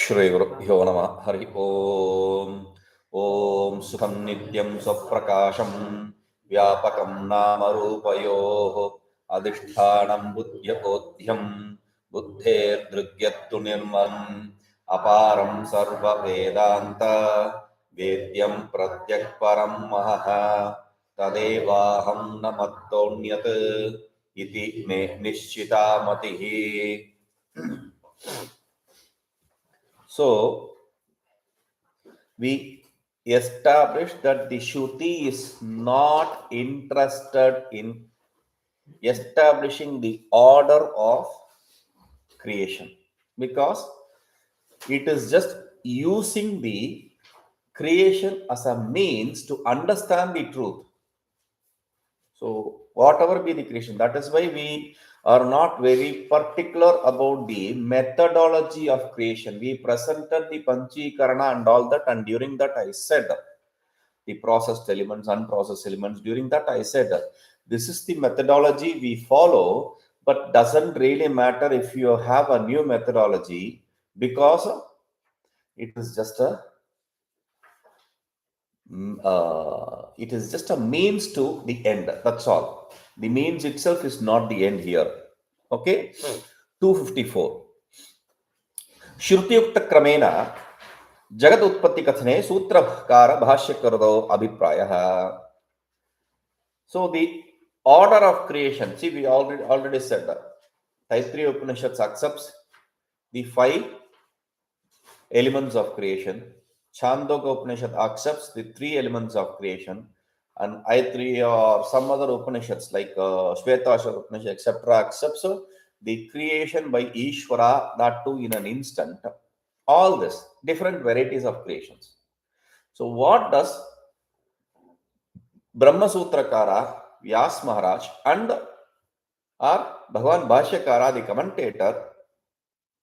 श्रीगुरुभ्यो नमः हरि ओम ओम सुखं नित्यं स्वप्रकाशं व्यापकं नामरूपयोः अधिष्ठानं बुद्ध्यबोध्यं बुद्धेर्दृग्यत्तु निर्मलम् अपारं सर्ववेदान्त वेद्यं प्रत्यक्परं महः तदेवाहं न मत्तोऽन्यत् इति मे निश्चिता मतिः. So we established that the Shruti is not interested in establishing the order of creation, because it is just using the creation as a means to understand the truth. So whatever be the creation, that is why we are not very particular about the methodology of creation. We presented the Panchikarana and all that, and during that I said the processed elements, unprocessed elements. During that I said this is the methodology we follow, but doesn't really matter if you have a new methodology, because it is just a it is just a means to the end. That's all. The means itself is not the end here. Okay. 254. Shrutiyukta Kramena Jagat Utpatti Kathane Sutrabhakara Bhashyakarado Abhipraya. So the order of creation, see, we already said that Taittiriya Upanishads accepts the 5 elements of creation. Chandogya Upanishad accepts the 3 elements of creation, and Aitriya or some other Upanishads like Shvetashwara Upanishad, etc., accepts the creation by Ishvara, that too in an instant. All this, different varieties of creations. So what does Brahma Sutrakara, Vyas Maharaj, and or Bhagavan Bhashyakara, the commentator,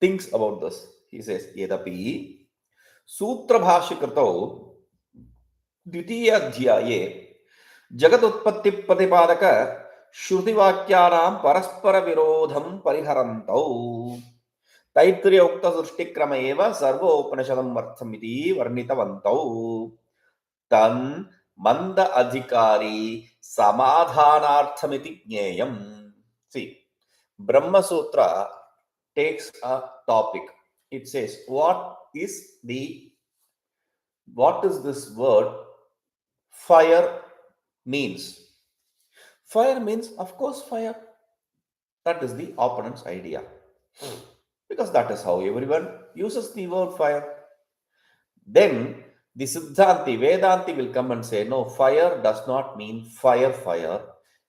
thinks about this? He says, Yedapi Sutra Bhashyakrito द्वितीय अध्याये जगदुत्पत्ति प्रतिपादक श्रुतिवाक्यानां परस्पर विरोधं परिहरन्तौ तैत्तिरीय उक्त सृष्टिक्रम एव सर्वोपनिषदम् अर्थमिति वर्णितवन्तौ तन् मंद अधिकारी समाधानार्थमिति ज्ञेयम्. See, Brahma Sutra takes a topic. It says, what is this word fire means? Fire means, of course, fire. That is the opponent's idea, because that is how everyone uses the word fire. Then the Siddhanti, Vedanti will come and say, no, fire does not mean fire.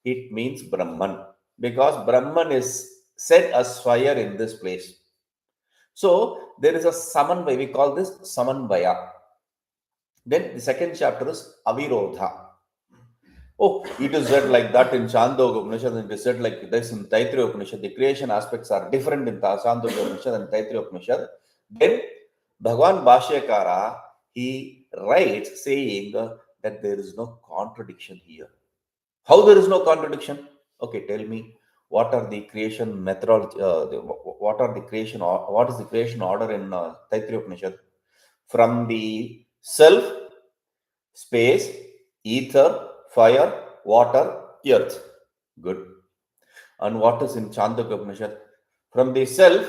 It means Brahman, because Brahman is said as fire in this place. So there is a Samanvaya, we call this Samanvaya. Then the second chapter is Avirodha. Oh, it is said like that in Chandogya Upanishad, and it is said like this in Taittiriya Upanishad. The creation aspects are different in Chandogya Upanishad and Taittiriya Upanishad. Then Bhagavan Bhashyakara, he writes saying that there is no contradiction here. How there is no contradiction? Okay, tell me, what are the creation methodology? What is the creation order in Taittiriya Upanishad? From the self, space, ether, fire, water, earth. Good. And what is in Chandogya Upanishad? From the self,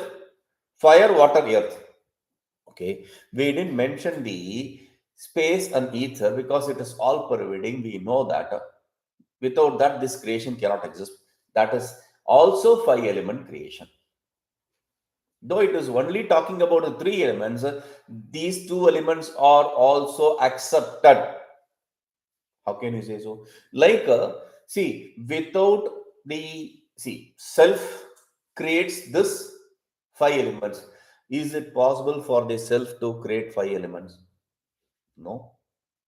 fire, water, earth. Okay. We didn't mention the space and ether because it is all pervading. We know that. Without that, this creation cannot exist. That is also 5-element creation. Though it is only talking about the 3 elements, these 2 elements are also accepted. How can you say so? Like, without self creates this 5 elements. Is it possible for the self to create 5 elements? No.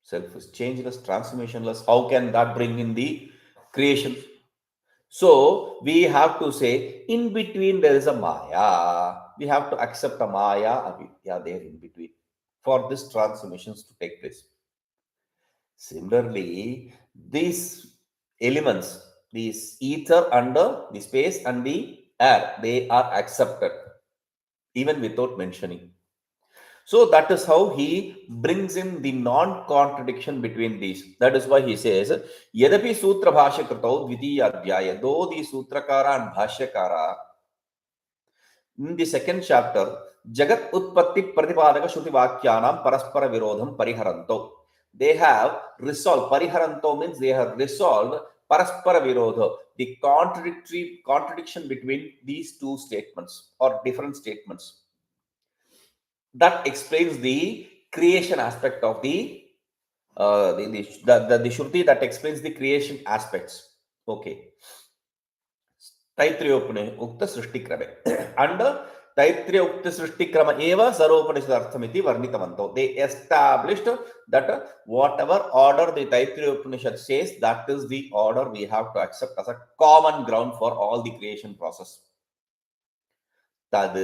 Self is changeless, transformationless. How can that bring in the creation? So we have to say, in between there is a Maya. We have to accept a Maya, Avidya there in between for this transformations to take place. Similarly, these elements, these ether and the space and the air, they are accepted even without mentioning. So that is how he brings in the non-contradiction between these. That is why he says, Yadapi Sutra Bhashya Kritau Dvitiya Adhyaya, though the Sutrakara and Bhashyakara in the second chapter, Jagat Utpatti Pratipadaka Shruti Vakyanam Paraspara Virodham Pariharanto. They have resolved, Pariharanto means they have resolved Paraspara Virodha, the contradiction between these two statements or different statements. That explains the creation aspect of the Shruti, that explains the creation aspects. Okay. Taitriya Ukta Srishti Krame. Under Taitriya Ukta Srishti Krama Eva Saropanishad Varnitamanto. They established that whatever order the Taitriya Upanishad says, that is the order we have to accept as a common ground for all the creation process. Tad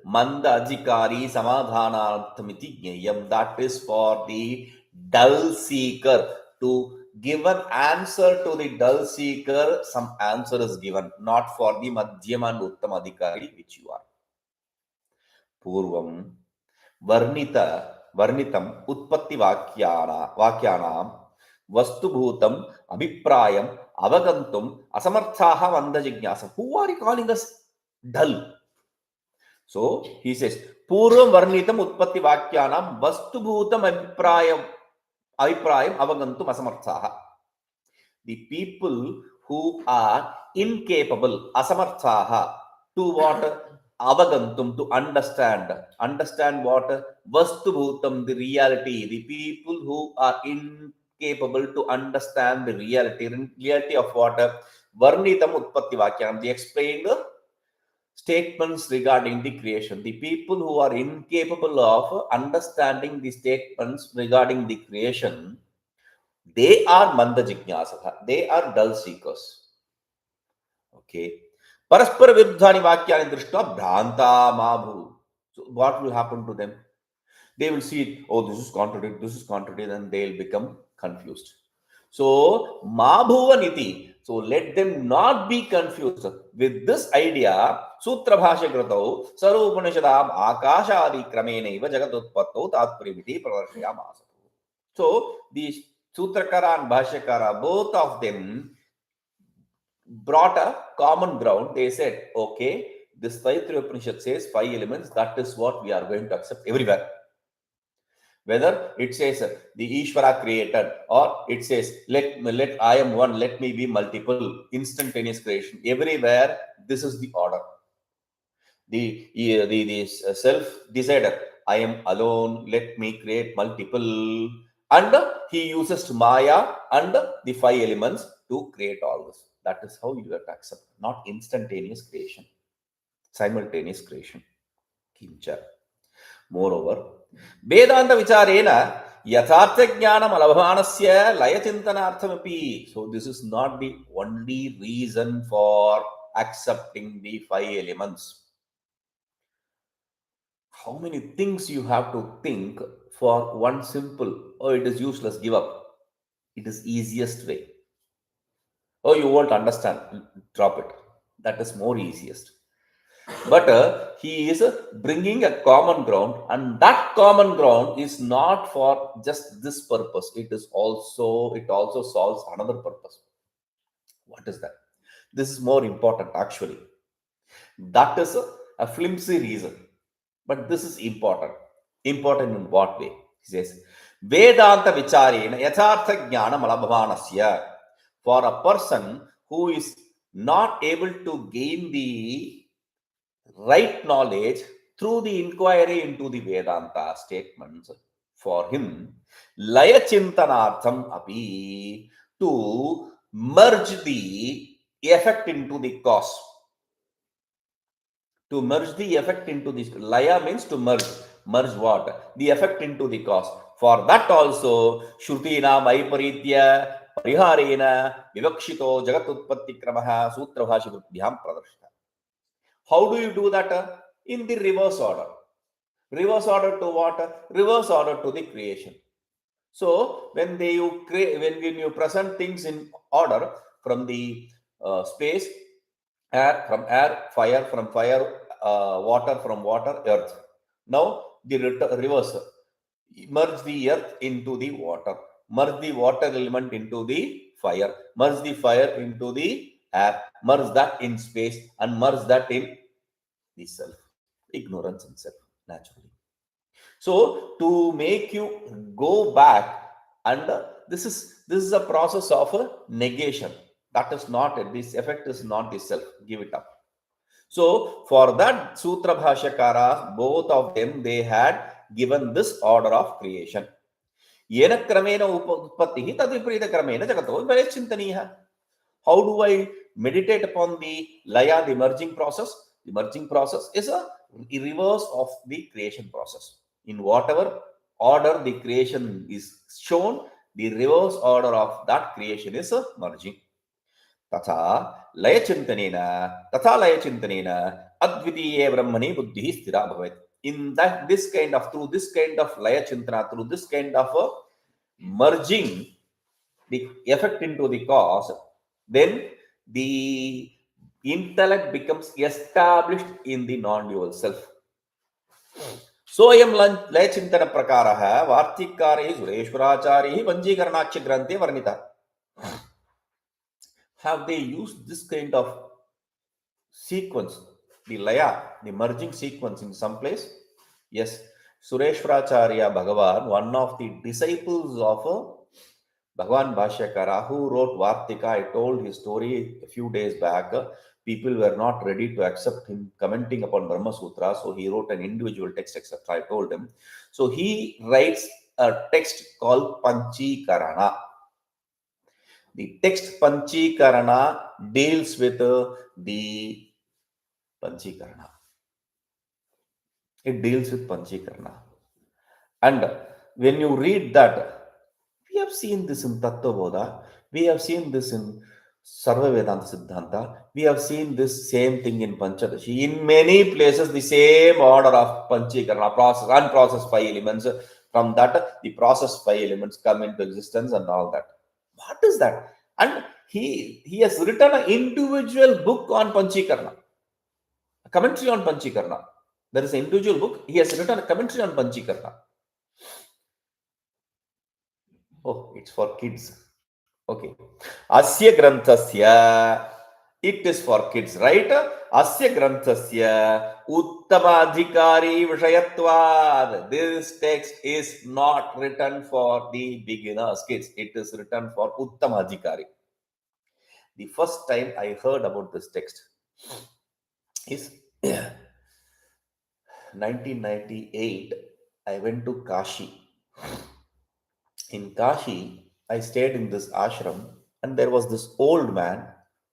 Manda Adhikari Samadhanarthamiti Jnayam. That is for the dull seeker to give an answer to the dull seeker. Some answer is given, not for the Madhyama and Uttam Adhikari, which you are. Purvam Varnitam Utpatti Vakyanam Vastubhutam Abhiprayam Avagantum Asamarthaha Manda Jignasa. Who are you calling us dull? So he says, Purvam Varnitam Utpatti Vakyanam Vastubhutam Abhiprayam Avagantum Asamarthaha. The people who are incapable, Asamarthaha, to what? Avagantum, to understand. Understand what? Vastubhutam, the reality. The people who are incapable to understand the reality of what? Varnitam Utpatti Vakyanam. They explained statements regarding the creation. The people who are incapable of understanding the statements regarding the creation, they are Manda Jijnasatha. They are dull seekers. Okay. Paraspara Viruddhani Vakyani Drishta Bhranta Mabhu. So what will happen to them? They will see it, oh, this is contradicted, and they'll become confused. So, Mabhuvaniti. So, let them not be confused. With this idea, Sutra Bhashya Kratau, Sarupanishadam, Akasha Adi Krameneva, Jagatutpatto, Tatprimiti, Pravarshayamasa. So, the Sutrakara and Bhashyakara, both of them brought a common ground. They said, okay, this Taittiriya Upanishad says 5 elements, that is what we are going to accept everywhere. Whether it says the Ishvara created, or it says let I am one, let me be multiple, instantaneous creation. Everywhere, this is the order. The self decided, I am alone, let me create multiple, and he uses Maya and the 5 elements to create all this. That is how you have to accept, not instantaneous creation, simultaneous creation. Kincha. Moreover, Vedanta Vicharena Yathartha Jnanam Alabhanasya Laya Chintanarthamapi. So, this is not the only reason for accepting the 5 elements. How many things you have to think for one simple, oh, it is useless, give up. It is easiest way. Oh, you won't understand, drop it. That is more easiest. But he is bringing a common ground, and that common ground is not for just this purpose. It also solves another purpose. What is that? This is more important actually. That is a flimsy reason, but this is important. Important in what way? He says, Vedanta vicharena yathartha jnana malabhavanasya. For a person who is not able to gain the right knowledge through the inquiry into the Vedanta statements, for him, Laya Chintanartham api, to merge the effect into the cause. To merge the effect into this. Laya means to merge. Merge what? The effect into the cause. For that also, Shrutina Maiparitya Pariharena Vivakshito Jagatutpatti Kramaha Sutra Bhashivruddhyam Pradarshita. How do you do that? In the reverse order. Reverse order to what? Reverse order to the creation. So when you present things in order from the space, air from air, fire from fire, water from water, earth. Now the reverse. Merge the earth into the water, merge the water element into the fire, merge the fire into the air, merge that in space, and merge that in the self. Ignorance in self, naturally. So to make you go back, and this is a process of negation. That is not it. This effect is not the self. Give it up. So for that, Sutra Bhashakaras, both of them, they had given this order of creation. Yena kramena utpattihi tad viparita kramena jagato vayachintaniha. How do I meditate upon the laya, the merging process? The merging process is a reverse of the creation process. In whatever order the creation is shown, the reverse order of that creation is a merging. तथा लयचिंतनेन अद्वितीये ब्रह्मणि बुद्धिः स्थिरा भवेत्. In that, this kind of, through this kind of laya chintana, through this kind of merging the effect into the cause, then the intellect becomes established in the non-dual self. Soyam लय चिंतन प्रकारः वार्तिककारैः सुरेश्वराचार्यैः पंचीकरणाख्य ग्रंथे वर्णितः. Have they used this kind of sequence, the laya, the merging sequence in some place? Yes. Sureshwaracharya Bhagavan, one of the disciples of Bhagavan Bhashyakara, who wrote Vartika, I told his story a few days back. People were not ready to accept him commenting upon Brahma Sutra, so he wrote an individual text, etc. I told him. So he writes a text called Panchikarana. The text Panchikarana deals with the Panchikarana. It deals with Panchikarana. And when you read that, we have seen this in Tattva Bodha, we have seen this in Sarva Vedanta Siddhanta, we have seen this same thing in Panchadashi. In many places, the same order of Panchikarana, process, unprocessed 5 elements. From that, the processed 5 elements come into existence and all that. What is that? And he has written an individual book on Panchikarana, a commentary on Panchikarana. There is an individual book. He has written a commentary on Panchikarana. Oh, it's for kids. Okay. Asya Granthasya. It is for kids, right? Asya Granthasya Uttamadhikari Vishayatvad. This text is not written for the beginners, kids. It is written for Uttamadhikari. The first time I heard about this text is 1998. I went to Kashi. In Kashi, I stayed in this ashram, and there was this old man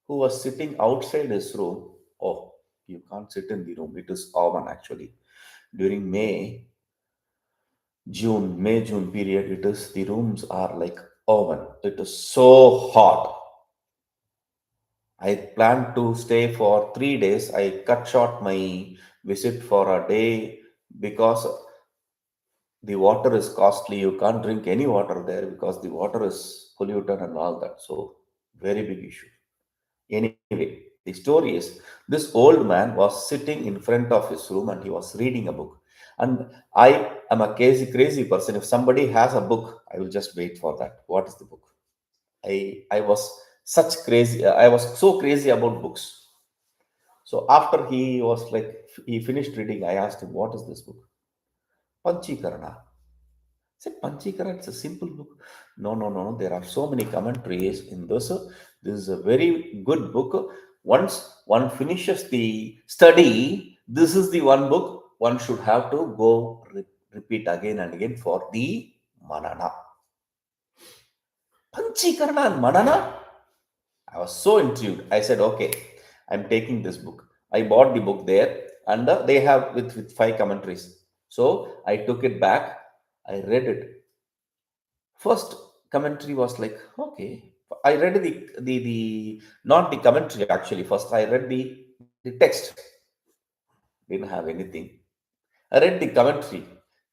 who was sitting outside his room. Oh, you can't sit in the room. It is oven actually. During May, June period, it is, the rooms are like oven. It is so hot. I planned to stay for 3 days. I cut short my visit for a day because the water is costly. You can't drink any water there because the water is polluted and all that. So, very big issue. Anyway, the story is, this old man was sitting in front of his room and he was reading a book. And I am a crazy person. If somebody has a book, I will just wait for that. What is the book? I was I was so crazy about books. So after he finished reading, I asked him, what is this book? Panchikarana. I said, Panchikarana, it's a simple book. No. There are so many commentaries in this. This is a very good book. Once one finishes the study, this is the one book one should have to go repeat again and again for the manana. Panchikarana and manana? I was so intrigued. I said, okay, I'm taking this book. I bought the book there, and they have with 5 commentaries. So I took it back. I read it. First commentary was like, okay. I read the not the commentary actually. First I read the text. Didn't have anything. I read the commentary.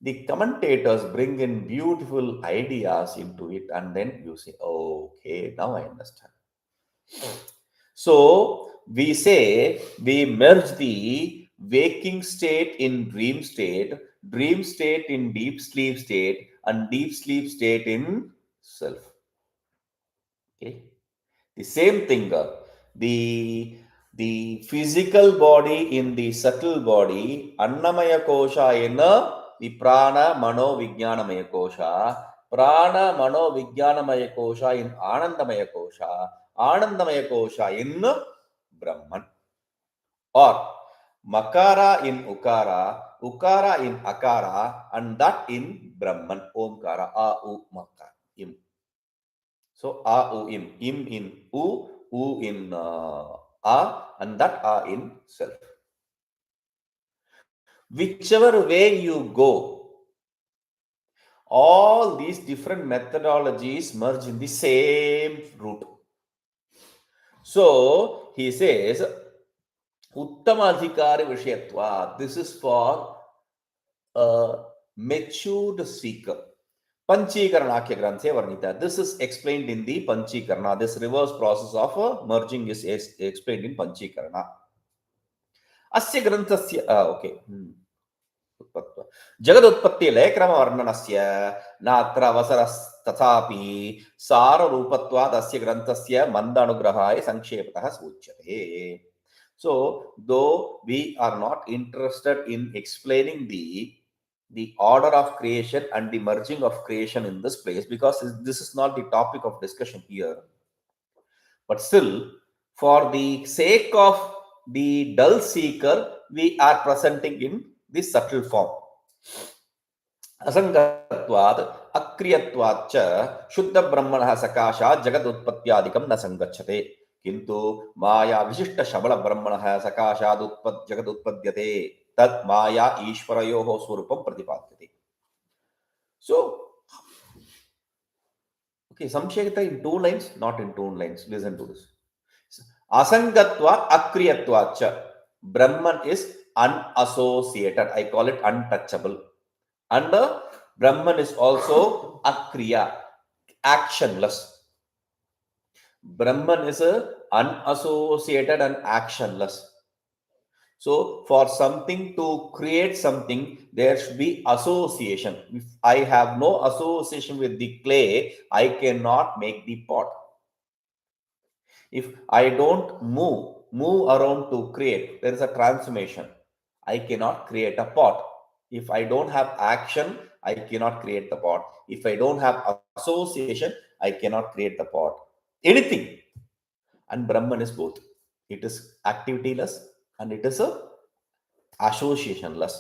The commentators bring in beautiful ideas into it, and then you say, okay, now I understand. So we say we merge the waking state in dream state in deep sleep state, and deep sleep state in self. Okay, the same thing. The physical body in the subtle body, Annamaya Kosha in the Prana Mano Vijnanamaya Kosha, Prana Mano Vijnanamaya Kosha in Anandamaya Kosha, Anandamaya Kosha in Brahman, or Makara in Ukara, Ukara in Akara, and that in Brahman, Omkara, A U Makara, Im. So A U Im in U in A, and that A in self. Whichever way you go, all these different methodologies merge in the same root. So he says, Uttamadhikari Vishayatva. This is for a matured seeker. Panchikaranakya Granthe Varnita. This is explained in the Panchikarana. This reverse process of merging is explained in Panchikarana. Asya Granthasya. Okay. जगदुत्पत्ति लयक्रम वर्णनस्य नात्र अवसरस्तथापि साररूपत्वात् अस्य ग्रन्थस्य मंद अनुग्रहाय संक्षेपतः सूच्यते. So though we are not interested in explaining the order of creation and the merging of creation in this place, because this is not the topic of discussion here, but still, for the sake of the dull seeker, we are presenting in this subtle form. असंगत्वाद अक्रियत्वाच्च शुद्ध ब्रह्मणः सकाशात् जगद उत्पत्त्यादिकं न संगच्छते, किंतु माया विशिष्ट शबल ब्रह्मणः सकाशात् जगद उत्पद्यते, तत् माया ईश्वरयोः स्वरूपं प्रतिपाद्यते. So, okay, Samshayita in 2 lines, not in 2 lines. Listen to this. Asangatva akriyatvacha. Brahman is unassociated. I call it untouchable. And Brahman is also akriya, actionless. Brahman is unassociated and actionless. So, for something to create something, there should be association. If I have no association with the clay, I cannot make the pot. If I don't move around to create, there is a transformation. I cannot create a pot. If I don't have action, I cannot create the pot. If I don't have association, I cannot create the pot. Anything. And Brahman is both. It is activityless and it is associationless.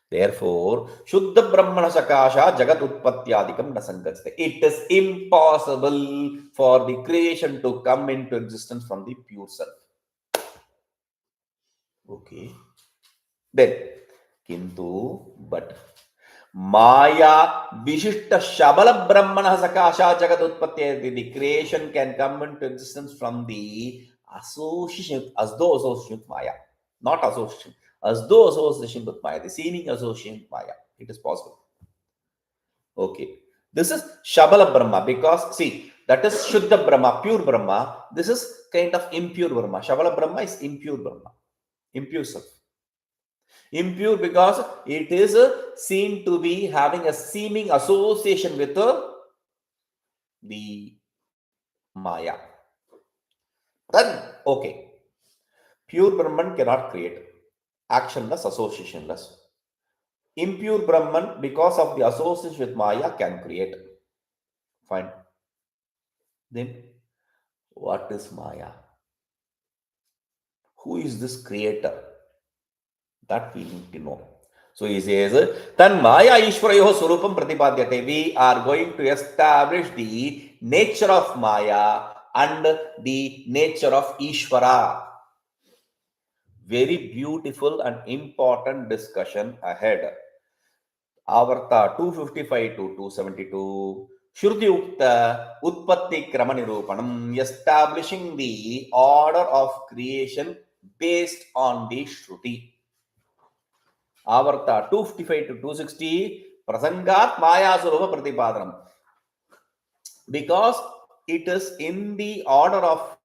Therefore, Shuddha Brahmana Sakasha Jagat Utpatyadikam Nasangachate. It is impossible for the creation to come into existence from the pure self. Okay. Then, Kintu, but Maya Vishishta Shabala Brahmana Sakasha Jagat Utpatyadikam. The creation can come into existence from the association, as though association with Maya, not association. As though association with Maya, the seeming association with Maya. It is possible. Okay. This is Shabala Brahma because, see, that is Shuddha Brahma, pure Brahma. This is kind of impure Brahma. Shabala Brahma is impure Brahma, impure self. Impure because it is seen to be having a seeming association with the Maya. Then, okay. Pure Brahman cannot create. Actionless, associationless. Impure Brahman, because of the association with Maya, can create. Fine. Then, what is Maya? Who is this creator? That we need to know. So he says, Tan Maya Ishwarayoh Surupam Pratipadyate. We are going to establish the nature of Maya and the nature of Ishvara. Very beautiful and important discussion ahead. Avarta 255 to 272. Shruti Ukta Utpatti Krama Nirupanam, establishing the order of creation based on the Shruti. Avarta 255 to 260. Prasangat Maya Surupa Pratipadanam. Because it is in the order of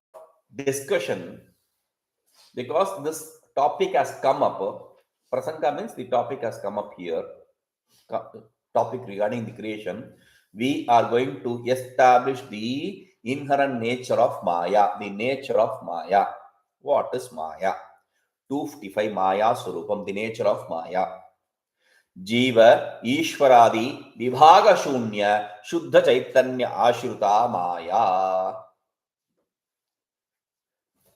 discussion, because this topic has come up, Prasanga means the topic has come up here. Topic regarding the creation. We are going to establish the inherent nature of Maya. The nature of Maya. What is Maya? 255 Maya Surupam. The nature of Maya. जीव ईश्वरादि विभाग शून्य शुद्ध चैतन्य आश्रिता माया.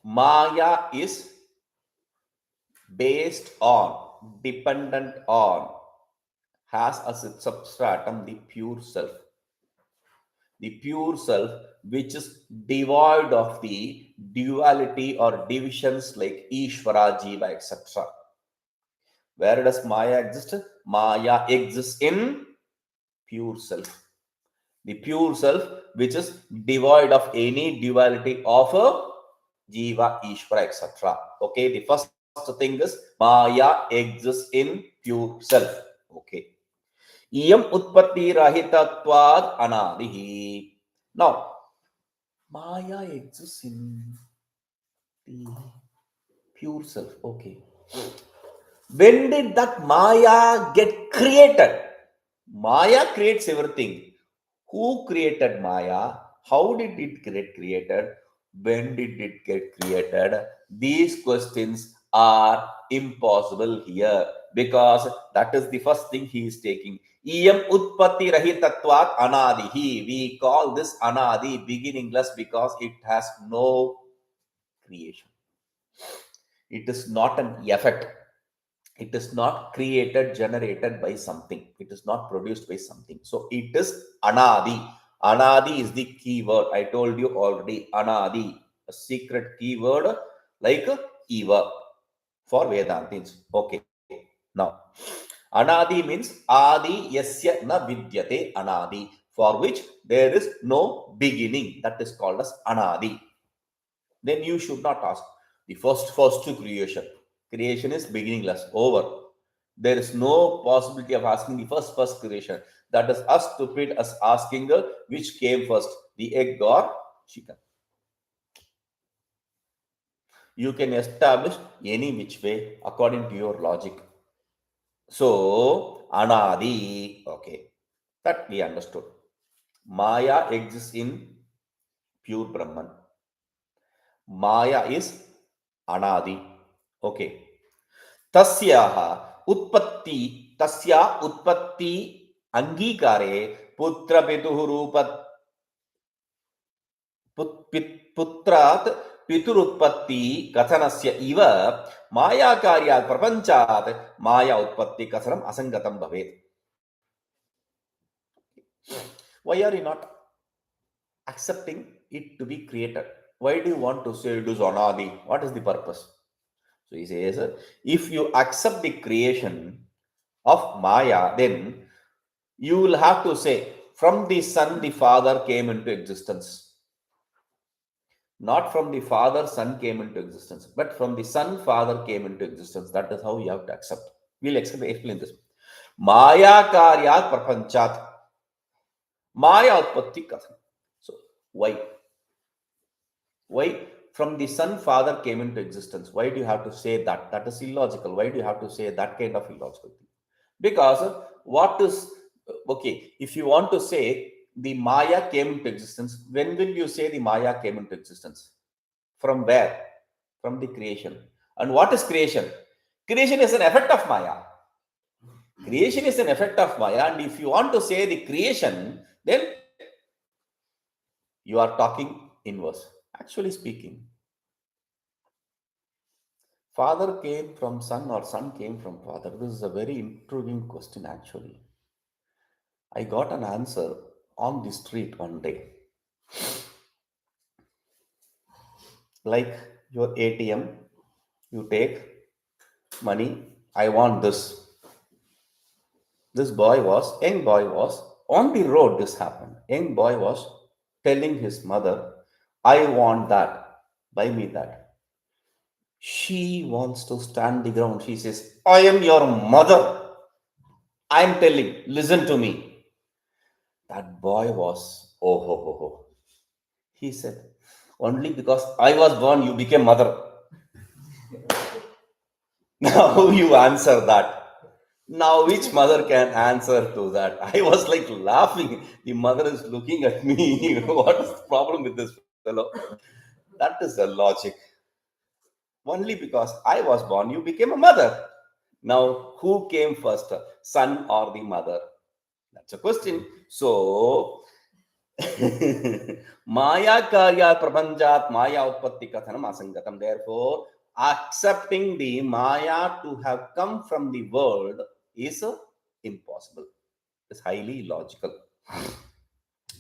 Maya is based on, dependent on, has as its substratum the pure self. The pure self which is devoid of the duality or divisions like Ishvara, Jiva, etc. Where does Maya exist? Maya exists in pure self. The pure self which is devoid of any duality of Jiva, Ishvara, etc. Okay, the first thing is Maya exists in pure self. Okay. Iyam utpatti rahitatvad anadihi. Now, Maya exists in the pure self. Okay. When did that Maya get created? Maya creates everything. Who created Maya? How did it get created? When did it get created? These questions are impossible here because that is the first thing he is taking. Iyam utpatti rahitatvat anadihi. We call this anadi, beginningless, because it has no creation. It is not an effect. It is not created, generated by something. It is not produced by something. So it is anadi. Anadi is the keyword. I told you already. Anadi, a secret keyword like Eva for Vedantins. Okay. Now, anadi means adi yasya na vidyate anadi, for which there is no beginning. That is called as anadi. Then you should not ask the first creation. Creation is beginningless, over. There is no possibility of asking the first creation. That is as stupid as asking which came first, the egg or chicken. You can establish any which way according to your logic. So, anadi, okay, that we understood. Maya exists in pure Brahman. Maya is anadi. Okay. तस्या उत्पत्ति अंगीकारे पुत्रपितुः पुत्रात् पितुरुत्पत्ति कथनस्य इव मायाकार्यात् प्रपंचात् माया उत्पत्ति कथनम् असंगतं भवेत्. Why are you not accepting it to be created? Why do you want to say it is anadi? What is the purpose? So he says, if you accept the creation of Maya, then you will have to say, from the Son, the Father came into existence. Not from the Father, Son came into existence, but from the Son, Father came into existence. That is how you have to accept. We'll explain this. Maya karyat prapanchat. Maya utpatti kathan. So, why? Why? From the Son, Father came into existence. Why do you have to say that? That is illogical. Why do you have to say that kind of illogical thing? Because what is, okay, if you want to say the Maya came into existence, when will you say the Maya came into existence? From where? From the creation. And what is creation? Creation is an effect of Maya. Creation is an effect of Maya. And if you want to say the creation, then you are talking inverse. Actually speaking, Father came from Son or Son came from Father? This is a very intriguing question actually. I got an answer on the street one day. Like your ATM, you take money, I want this. This young boy was on the road, this happened. Young boy was telling his mother, I want that, buy me that. She wants to stand the ground. She says, I am your mother. I am telling, listen to me. That boy was, oh, ho, ho, ho. He said, only because I was born, you became mother. Now you answer that. Now, which mother can answer to that? I was like laughing. The mother is looking at me. What is the problem with this fellow? That is the logic. Only because I was born, you became a mother. Now, who came first, son or the mother? That's a question. So, Maya karya prapanjat Maya utpatti kathanam asangatam. Therefore, accepting the Maya to have come from the world is impossible. It's highly illogical.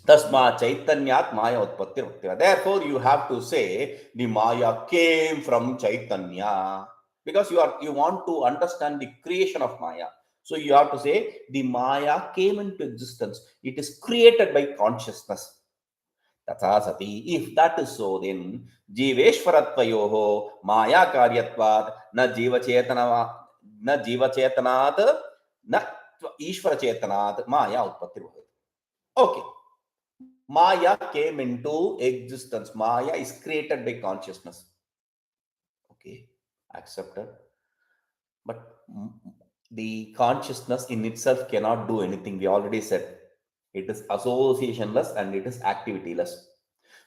Tasma Chaitanyat Maya Utpatti Ruktiva. Therefore, you have to say the Maya came from Chaitanya. Because you want to understand the creation of Maya. So you have to say the Maya came into existence. It is created by consciousness. Tatha sati. If that is so, then Jiveshwaratvayoho Maya Karyatvat na Jiva Chetana na Jiva Chetanat na Ishvara Chetanat Maya Utpatti. Okay. Maya came into existence. Maya is created by consciousness. Okay, accepted. But the consciousness in itself cannot do anything. We already said it is associationless and it is activityless.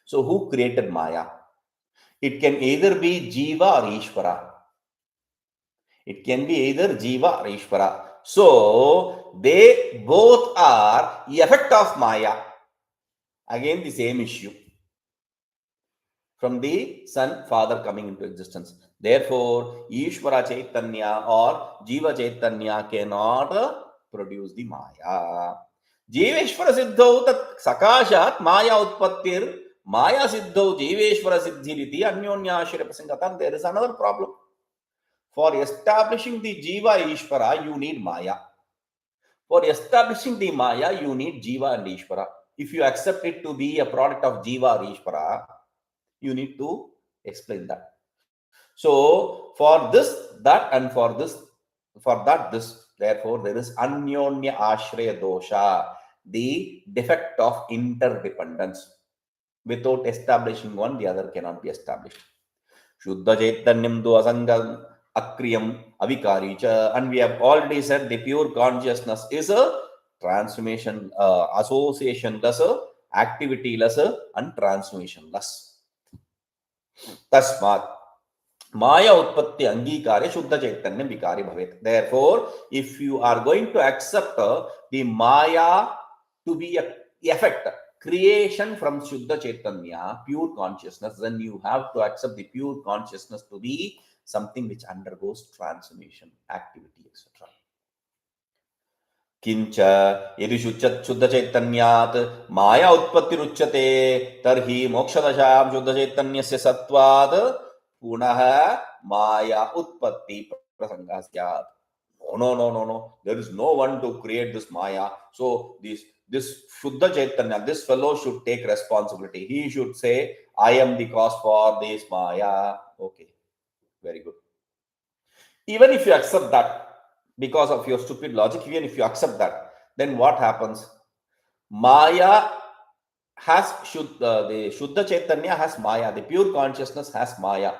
So, who created Maya? It can either be Jiva or Ishvara. It can be either Jiva or Ishvara. So, they both are the effect of Maya. Again, the same issue. From the Son, Father coming into existence. Therefore, Ishvara Chaitanya or Jiva Chaitanya cannot produce the Maya. Jiveshvara Siddhau tat Sakashat Maya Utpattir Maya Siddhau Jiveshvara Siddhiriti Anyonyashira Prasangatam. There is another problem. For establishing the Jiva Ishvara, you need Maya. For establishing the Maya, you need Jiva and Ishvara. If you accept it to be a product of Jiva or Ishvara, you need to explain that. So for this, that, and for that, this, therefore, there is Anyonya Ashraya Dosha, the defect of interdependence. Without establishing one, the other cannot be established. Shuddha Chaitanyam Du Asangam Akriyam Avikari Cha. And we have already said the pure consciousness is a transformation, associationless, activityless, and transformationless. तस्मात् Maya utpatti angikare shuddha chaitanya vikari bhavet. Therefore, if you are going to accept the Maya to be a effect, creation from shuddha chaitanya, pure consciousness, then you have to accept the pure consciousness to be something which undergoes transformation, activity, etc. किंच यदि शुद्ध चैतन्यात् माया उत्पत्तिरुच्यते तर्हि मोक्षदशां शुद्ध चैतन्यस्य सत्वात् पुनः माया उत्पत्ति प्रसंगः स्यात्. No. There is no one to create this Maya. So this Shuddha Chaitanya, this fellow should take responsibility. He should say, I am the cause for this Maya. Okay, very good. Even if you accept that, because of your stupid logic, even if you accept that, then what happens? Maya has the Shuddha Chaitanya has Maya, the pure consciousness has Maya.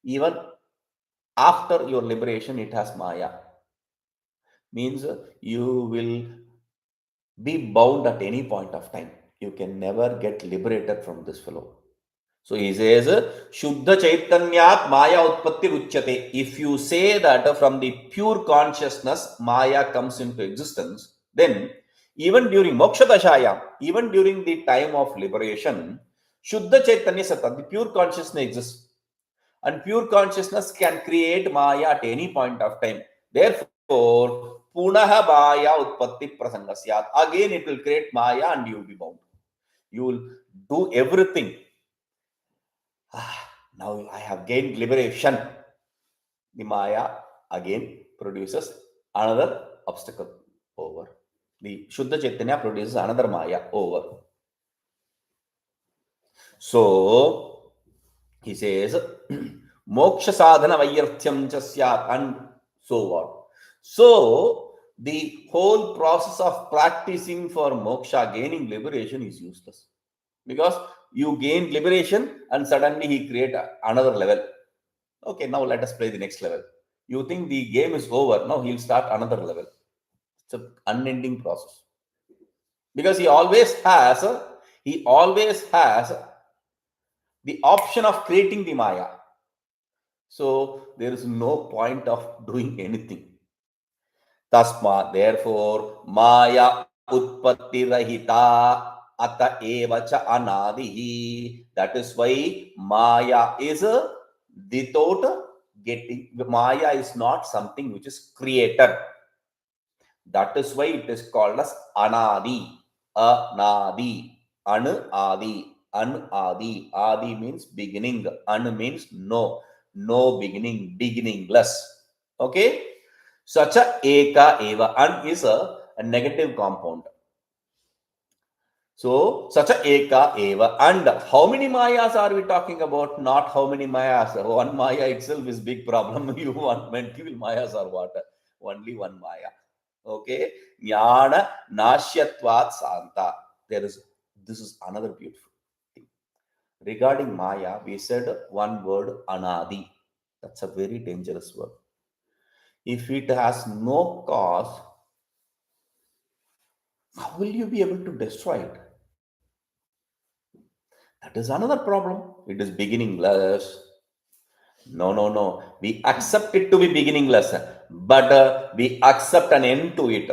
Even after your liberation, it has Maya. Means you will be bound at any point of time. You can never get liberated from this fellow. So he says, Shuddha Chaitanyat Maya Utpatti Ruchyate. If you say that from the pure consciousness Maya comes into existence, then even during Moksha Dashaya, even during the time of liberation, Shuddha Chaitanya Sata, the pure consciousness exists. And pure consciousness can create Maya at any point of time. Therefore, Punaha Maya Utpatti Prasangasyat. Again, it will create Maya and you will be bound. You will do everything. Now I have gained liberation. The Maya again produces another obstacle over. The Shuddha Chaitanya produces another Maya over. So he says, Moksha sadhana vaiyarthyam chasyat, and so on. So the whole process of practicing for moksha, gaining liberation, is useless. Because you gain liberation and suddenly he create another level. Okay, now let us play the next level. You think the game is over. No, he'll start another level. It's an unending process. Because he always has the option of creating the Maya. So there is no point of doing anything. Tasma, therefore, Maya utpatti rahita ata eva cha anadihi. That is why Maya is without getting, Maya is not something which is created. That is why it is called as anadi. Anadi. Adi. Anadi. Adi means beginning. An means no. No beginning. Beginningless. Okay. Such a eka eva. An is a negative compound. So, such a eka eva. And how many mayas are we talking about? Not how many mayas. One maya itself is big problem. You want multiple mayas or what? Only one maya. Okay. Jnana nashyatvat santa. This is another beautiful thing. Regarding Maya, we said one word anadi. That's a very dangerous word. If it has no cause, how will you be able to destroy it? That is another problem. It is beginningless. No. We accept it to be beginningless, but we accept an end to it.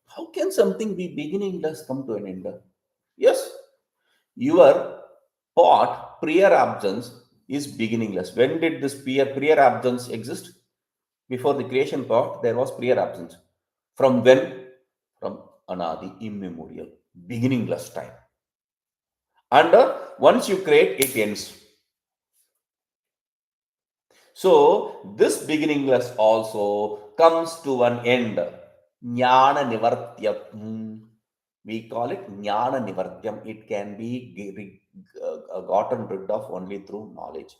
How can something be beginningless come to an end? Yes, your pot prior absence is beginningless. When did this prior absence exist? Before the creation pot, there was prior absence. From when? From anadi, immemorial, beginningless time. And once you create, it ends. So this beginningless also comes to an end. Jnana nivartyam. We call it jnana nivartyam. It can be gotten rid of only through knowledge.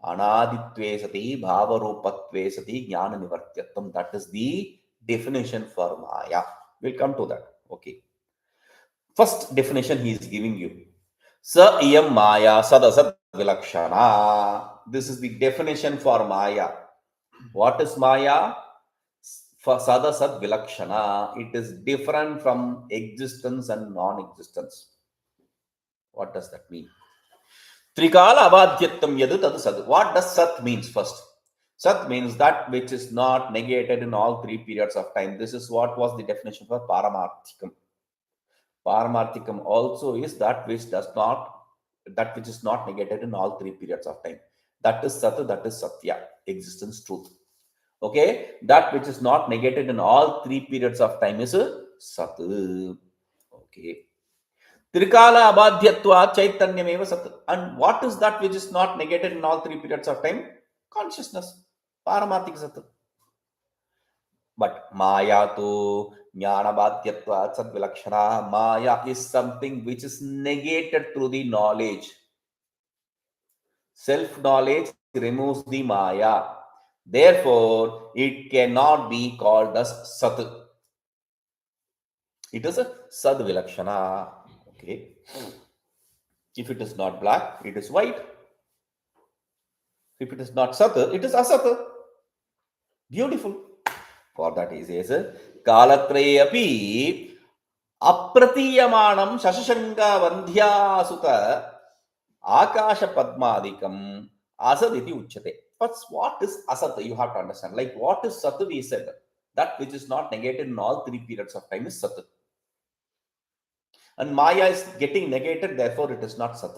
Anaditve sati bhavarupatve sati jnana nivartyatvam. That is the definition for Maya. We'll come to that. Okay. First definition he is giving you. Sa iyam Maya sadasat vilakshana. This is the definition for Maya. What is Maya? For sadasat vilakshana. It is different from existence and non-existence. What does that mean? Trikala abadhyattam yadu tadu sad. What does sat means first? Sat means that which is not negated in all three periods of time. This is what was the definition for paramarthikam. Paramarthikam also is that which is not negated in all three periods of time. That is sat, that is satya, existence, truth. Okay, that which is not negated in all three periods of time is sat. Okay. Trikala abadhyatva chaitanyameva sat. And what is that which is not negated in all three periods of time? Consciousness. Paramarthik sat. But Maya to jnana badhyatva sat vilakshana. Maya is something which is negated through the knowledge. Self-knowledge removes the Maya. Therefore, it cannot be called as sat. It is a sad vilakshana. Okay. If it is not black, it is white. If it is not sat, it is asat. Beautiful. For that he says, Kalatraya api apratiyamanam shashashanga vandhyasuta akasha padmadikam asaditi uchyate. But what is asat? You have to understand. Like what is sat? We said that which is not negated in all three periods of time is sat. And Maya is getting negated, therefore it is not sat.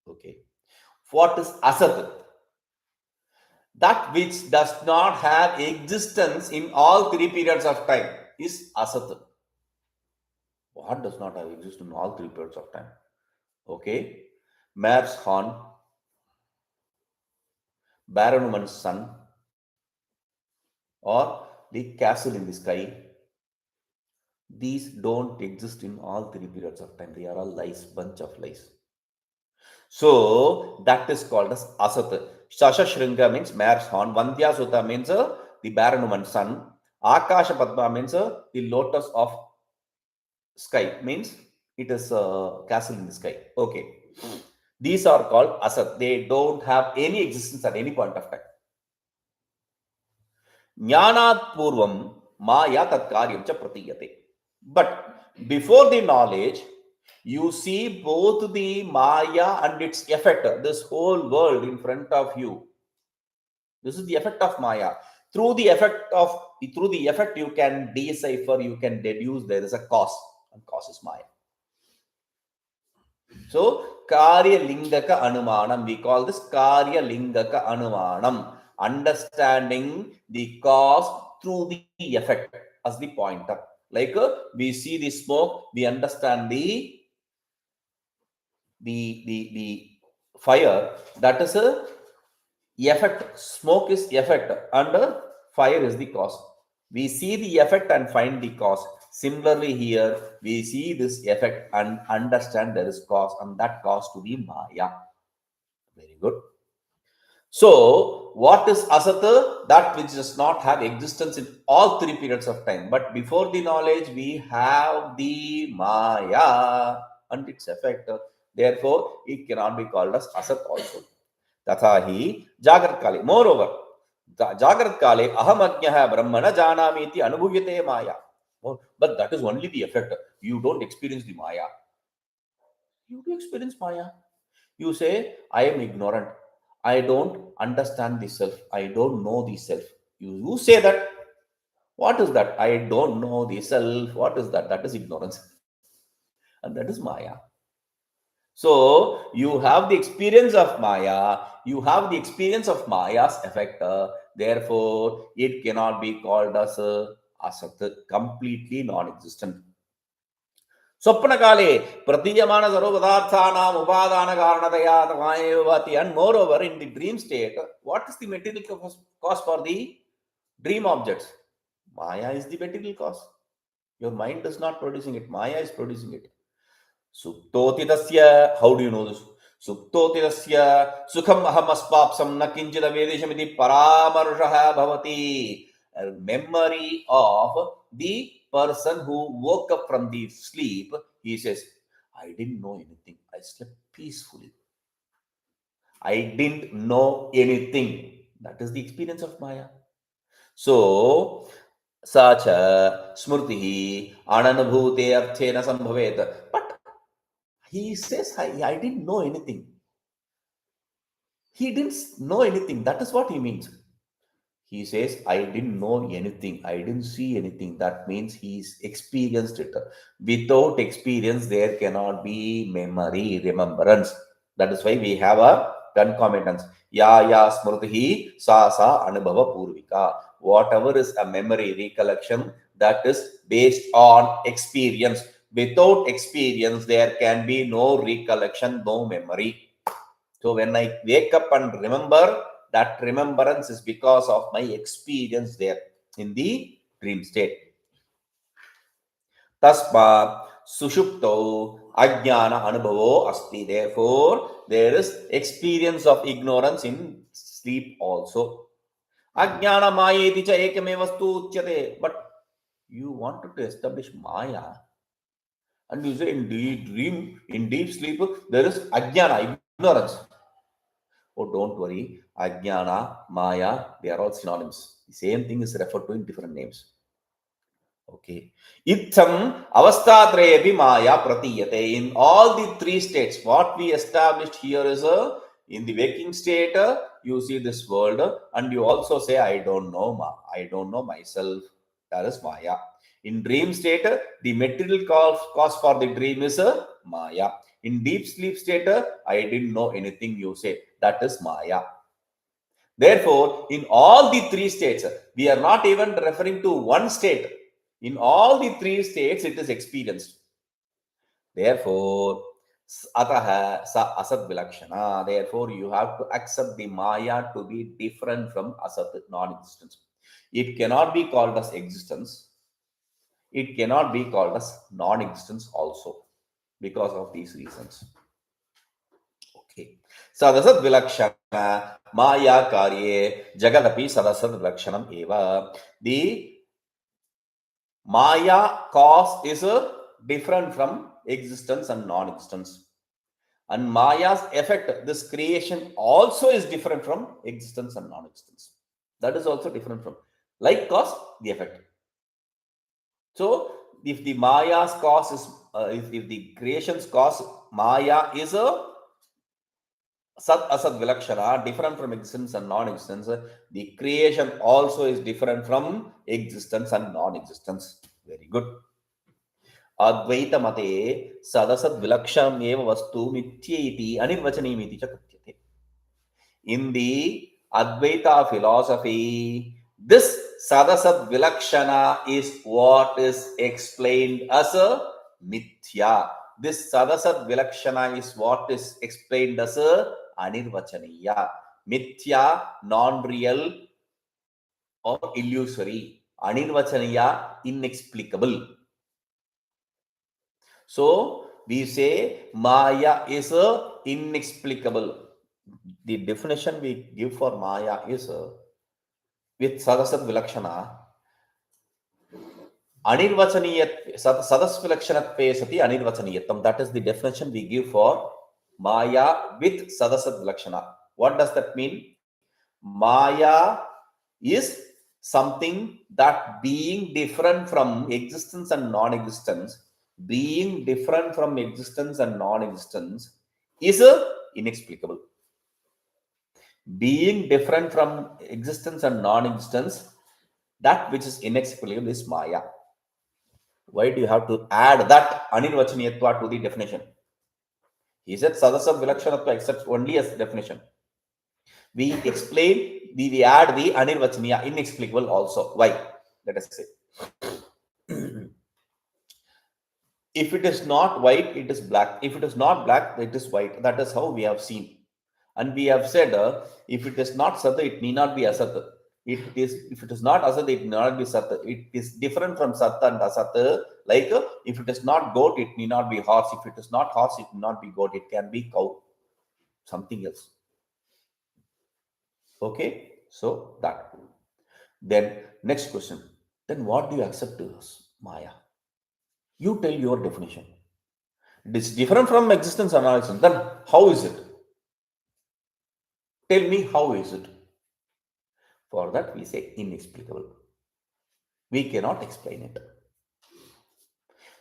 Okay. What is asat? That which does not have existence in all three periods of time is asat. What does not have existence in all three periods of time? Okay. Mare's horn, barren woman's son, or the castle in the sky. These don't exist in all three periods of time. They are all lies, bunch of lies. So that is called as asat. Shashashringa means mare's horn. Vandyasuta means the barren woman's son. Akasha Padma means the lotus of sky. Means it is a castle in the sky. Okay. These are called asat. They don't have any existence at any point of time. Jnanat purvam maya tat karyam cha pratiyate. But before the knowledge, you see both the maya and its effect, this whole world in front of you. This is the effect of maya. Through the effect, you can decipher, you can deduce there is a cause, and cause is maya. So, Karya Lingaka Anumanam, we call this Karya Lingaka Anumanam, understanding the cause through the effect as the pointer. Like we see the smoke, we understand the fire. That is a effect. Smoke is effect, and fire is the cause. We see the effect and find the cause. Similarly, here we see this effect and understand there is cause, and that cause to be Maya. Very good. So, what is Asata? That which does not have existence in all three periods of time. But before the knowledge, we have the Maya and its effect. Therefore, it cannot be called as Asat also. Tathahi Jagrat Kale. Moreover, Jagrat Kale Ahamagnya Brahmana Janamiti Anubhuyate Maya. But that is only the effect. You don't experience the Maya. You do experience Maya. You say, I am ignorant. I don't understand the self. I don't know the self. You say that. What is that? I don't know the self. What is that? That is ignorance. And that is Maya. So you have the experience of Maya. You have the experience of Maya's effect. Therefore, it cannot be called as Asat, completely non-existent. Swapnakale pratiyamana sarvapadarthanam upadana karanataya tamayevati. And moreover, in the dream state, what is the material cause for the dream objects? Maya is the material cause. Your mind is not producing it. Maya is producing it. Suktoti tasya. How do you know this? Suktoti tasya sukham aham aspapsam na kinchita vedeshamiti paramarushaha bhavati. A memory of the person who woke up from the sleep. He says, I didn't know anything. I slept peacefully. I didn't know anything. That is the experience of Maya. So, sacha smrti ananubhute arthena sambhavet. But he says, I didn't know anything. He didn't know anything. That is what he means. He says, I didn't know anything. I didn't see anything. That means he's experienced it. Without experience, there cannot be memory, remembrance. That is why we have a concomitance. Ya smrtihi sa anubhava purvika. Whatever is a memory, recollection, that is based on experience. Without experience, there can be no recollection, no memory. So when I wake up and remember, that remembrance is because of my experience there in the dream state. Tasma sushupto ajnana anubhavo asti. Therefore, there is experience of ignorance in sleep also. Ajnana mayeti cha ekame vastu uchyate. But you wanted to establish Maya. And you say in deep sleep, there is ajnana, ignorance. Oh, don't worry. Ajnana, Maya, they are all synonyms. The same thing is referred to in different names. Okay. Itham avastatrayepi Maya pratiyate. In all the three states, what we established here is in the waking state, you see this world, and you also say, I don't know, I don't know myself. That is Maya. In dream state, the material cause for the dream is Maya. In deep sleep state, I didn't know anything, you say. That is Maya. Therefore, in all the three states, we are not even referring to one state. In all the three states, it is experienced. Therefore, ataha sa asat vilakshana. Therefore, you have to accept the Maya to be different from asat, non-existence. It cannot be called as existence. It cannot be called as non-existence also because of these reasons. Okay. Sadasat vilakshana Maya karye jagadapi sadasat vilakshanam eva. The Maya cause is different from existence and non-existence. And Maya's effect, this creation also is different from existence and non-existence. That is also different from. Like cause, the effect. So if the Maya's cause is, if the creation's cause, Maya is a Sat Asat Vilakshana, different from existence and non-existence, the creation also is different from existence and non-existence. Very good. Advaita mate sadasad vilaksham eva vastu mityeti anirvachanimiti cha kathyate. In the Advaita philosophy, this Sadasat Vilakshana is what is explained as a Mithya. This Sadasat Vilakshana is what is explained as a Anirvachaniya. Mithya, non-real or illusory. Anirvachaniya, inexplicable. So, we say Maya is a inexplicable. The definition we give for Maya is with Sadasat Vilakshana, Anirvachaniyat, Sadas Vilakshanatve Sati Anirvachaniyatam. That is the definition we give for Maya with Sadasat Vilakshana. What does that mean? Maya is something that being different from existence and non-existence, being different from existence and non-existence is inexplicable. Being different from existence and non-existence, that which is inexplicable is Maya. Why do you have to add that Anirvachaniyatva to the definition? He said Sadasam Vilakshanatva accepts only as definition. We explain, we add the Anirvachaniya, inexplicable also. Why? Let us say. If it is not white, it is black. If it is not black, it is white. That is how we have seen. And we have said, if it is not Sat, it need not be Asat. If it is not Asat, it need not be Sat. It is different from Sat and Asat. Like if it is not goat, it need not be horse. If it is not horse, it need not be goat. It can be cow. Something else. Okay, so that. Then next question. Then what do you accept as Maya? You tell your definition. It is different from existence analysis. Then how is it? Tell me how is it? For that we say inexplicable. We cannot explain it.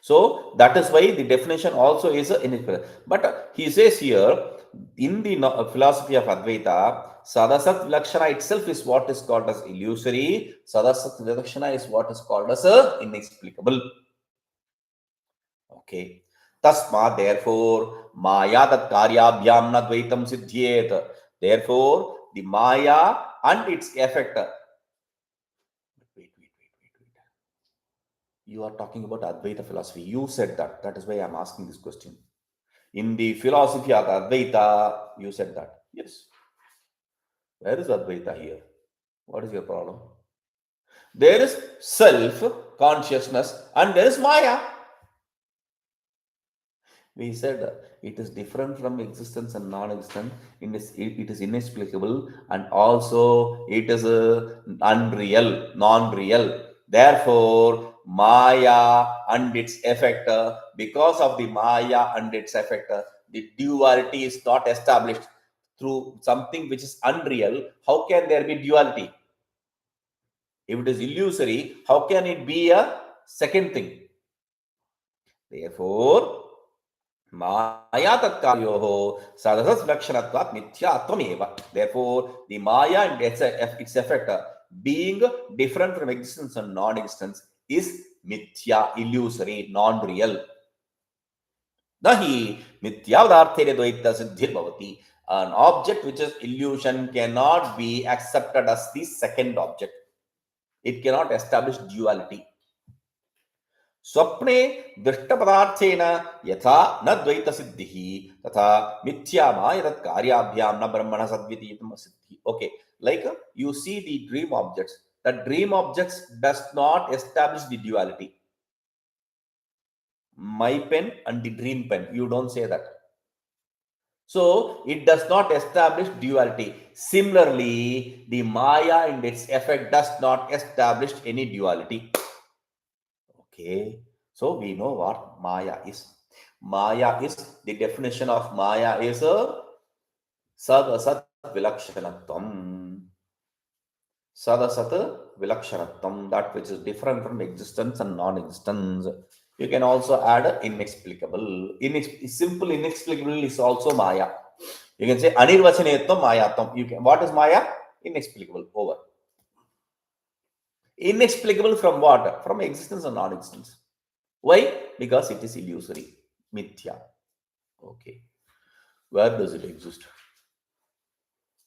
So that is why the definition also is inexplicable. But he says here in the philosophy of Advaita, Sadasat Vilakshana itself is what is called as illusory. Sadasat Vilakshana is what is called as inexplicable. Okay. Tasma, therefore, Maya tat karyabhyam na dvaitam siddhyet. Therefore, the Maya and its effect. Wait. You are talking about Advaita philosophy. You said that. That is why I am asking this question. In the philosophy of Advaita, you said that. Yes. Where is Advaita here? What is your problem? There is self, consciousness, and there is Maya. We said it is different from existence and non-existence. It is inexplicable, and also it is unreal, non-real. Therefore, Maya and its effect, because of the Maya and its effect, the duality is not established through something which is unreal. How can there be duality? If it is illusory, how can it be a second thing? Therefore, Maya tatkaryoho sadasas lakshanatvat mithyatvam. Therefore, the Maya and its effect, being different from existence and non-existence, is mithya, illusory, non-real. Nahi mithyavadharthere dvaita siddhir bhavati. An object which is illusion cannot be accepted as the second object. It cannot establish duality. स्वप्ने दृष्टपदार्थेन यथा न द्वैत सिद्धिः तथा मिथ्या माया तत् कार्याभ्यां न ब्रह्मण सद्वितीयम् सिद्धि. Okay, like you see the dream objects. The dream objects does not establish the duality. My pen and the dream pen, you don't say that. So it does not establish duality. Similarly, the Maya and its effect does not establish any duality. Okay, so we know what Maya is. Maya is, the definition of Maya is a Sad Asat Vilakshanatvam. Sadasat Vilakshanatvam, that which is different from existence and non-existence. You can also add inexplicable. Simple inexplicable is also Maya. You can say Anirvachanetvam Mayatam. You can, what is Maya? Inexplicable. Over. Inexplicable from what? From existence and non-existence. Why? Because it is illusory. Mithya. Okay. Where does it exist?